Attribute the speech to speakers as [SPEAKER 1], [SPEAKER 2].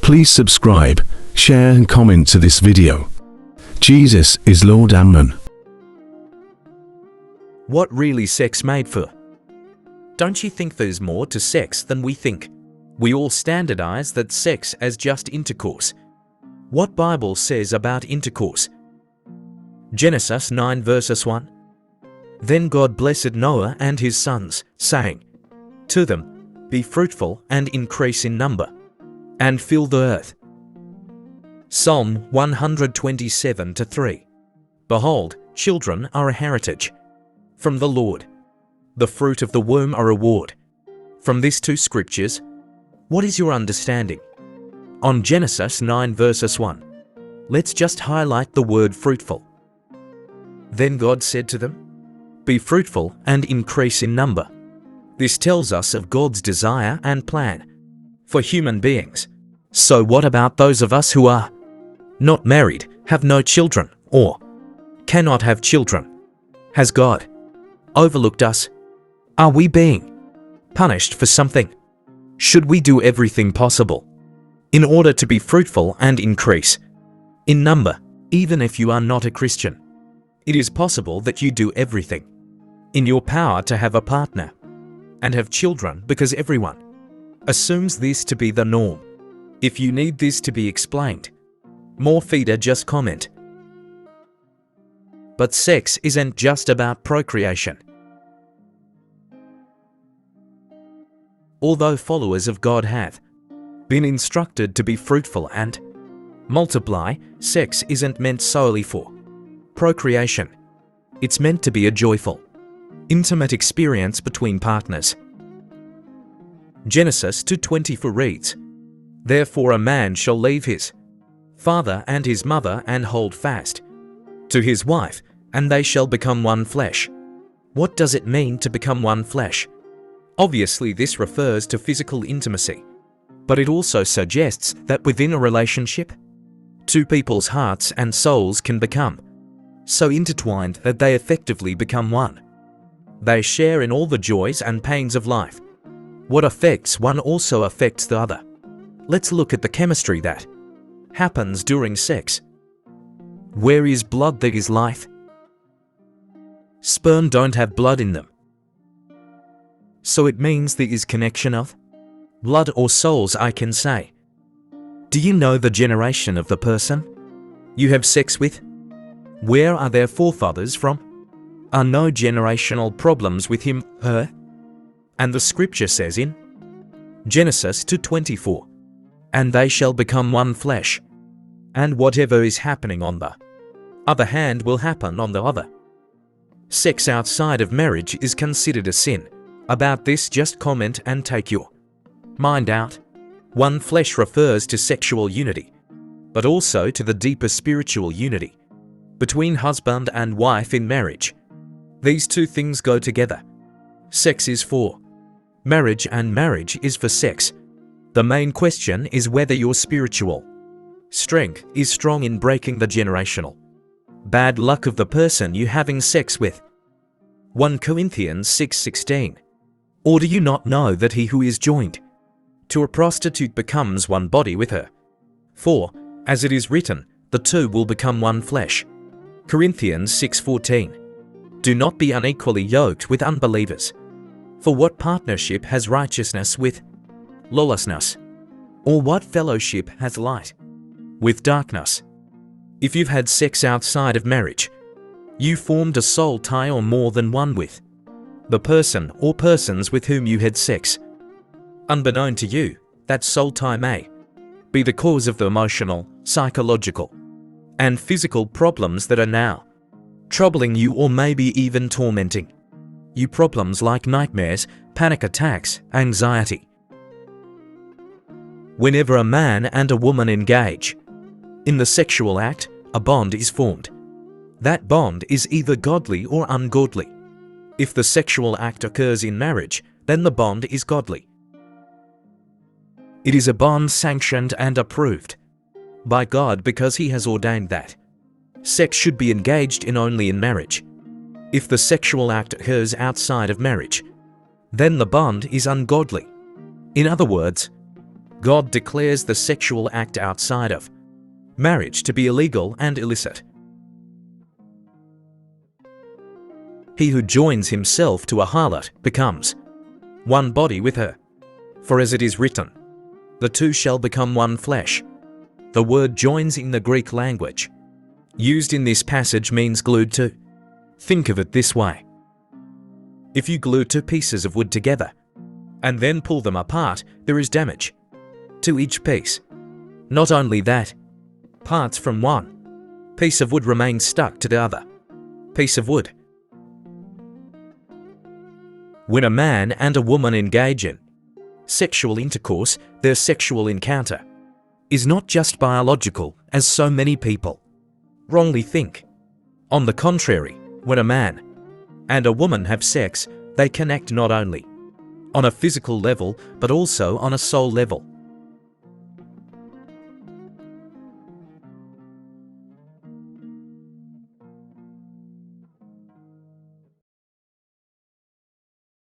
[SPEAKER 1] Please subscribe, share and comment to this video. Jesus is Lord. Amen.
[SPEAKER 2] What really sex made for? Don't you think there's more to sex than we think? We all standardize that sex as just intercourse. What Bible says about intercourse? Genesis 9 verses 1. Then God blessed Noah and his sons, saying to them, Be fruitful and increase in number, and fill the earth. Psalm 127:3. Behold, children are a heritage from the Lord, the fruit of the womb a reward. From these two scriptures, what is your understanding? On Genesis 9 verses 1, let's just highlight the word fruitful. Then God said to them, Be fruitful and increase in number. This tells us of God's desire and plan for human beings. So what about those of us who are not married, have no children, or cannot have children? Has God overlooked us? Are we being punished for something? Should we do everything possible in order to be fruitful and increase in number, even if you are not a Christian? It is possible that you do everything in your power to have a partner and have children because everyone assumes this to be the norm. If you need this to be explained more further, just comment. But sex isn't just about procreation. Although followers of God have been instructed to be fruitful and multiply, sex isn't meant solely for procreation. It's meant to be a joyful, intimate experience between partners. Genesis 2:24 reads, Therefore a man shall leave his father and his mother and hold fast to his wife, and they shall become one flesh. What does it mean to become one flesh? Obviously, this refers to physical intimacy, but it also suggests that within a relationship, two people's hearts and souls can become so intertwined that they effectively become one. They share in all the joys and pains of life. What affects one also affects the other. Let's look at the chemistry that happens during sex. Where is blood, there is life. Sperm don't have blood in them. So it means there is connection of blood or souls, I can say. Do you know the generation of the person you have sex with? Where are their forefathers from? Are no generational problems with him, her? And the scripture says in Genesis 2:24, And they shall become one flesh. And whatever is happening on the other hand will happen on the other. Sex outside of marriage is considered a sin. About this, just comment and take your mind out. One flesh refers to sexual unity, but also to the deeper spiritual unity between husband and wife in marriage. These two things go together. Sex is for marriage and marriage is for sex. The main question is whether your spiritual strength is strong in breaking the generational bad luck of the person you're having sex with. 1 Corinthians 6:16. Or do you not know that he who is joined to a prostitute becomes one body with her? For, as it is written, the two will become one flesh. Corinthians 6:14. Do not be unequally yoked with unbelievers. For what partnership has righteousness with lawlessness? Or what fellowship has light with darkness? If you've had sex outside of marriage, you formed a soul tie or more than one with the person or persons with whom you had sex. Unbeknown to you, that soul tie may be the cause of the emotional, psychological, and physical problems that are now troubling you or maybe even tormenting you. Problems like nightmares, panic attacks, anxiety. Whenever a man and a woman engage in the sexual act, a bond is formed. That bond is either godly or ungodly. If the sexual act occurs in marriage, then the bond is godly. It is a bond sanctioned and approved by God because He has ordained that sex should be engaged in only in marriage. If the sexual act occurs outside of marriage, then the bond is ungodly. In other words, God declares the sexual act outside of marriage to be illegal and illicit. He who joins himself to a harlot becomes one body with her. For as it is written, the two shall become one flesh. The word joins in the Greek language, used in this passage, means glued to. Think of it this way. If you glue two pieces of wood together and then pull them apart, there is damage to each piece. Not only that, parts from one piece of wood remain stuck to the other piece of wood. When a man and a woman engage in sexual intercourse, their sexual encounter is not just biological, as so many people wrongly think. On the contrary, when a man and a woman have sex, they connect not only on a physical level, but also on a soul level.